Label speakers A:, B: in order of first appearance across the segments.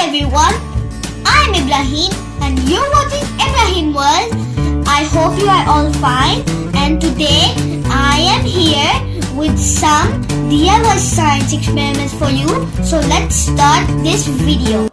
A: everyone, I'm Ibrahim and you're watching Ibrahimworld. I hope you are all fine, and today I am here with some DIY science experiments for you. So let's start this video.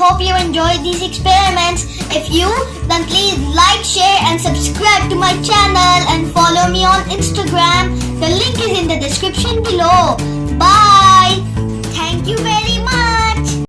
A: Hope you enjoyed these experiments. If you, then please like, share and subscribe to my channel and follow me on Instagram. The link is in the description below. Bye. Thank you very much.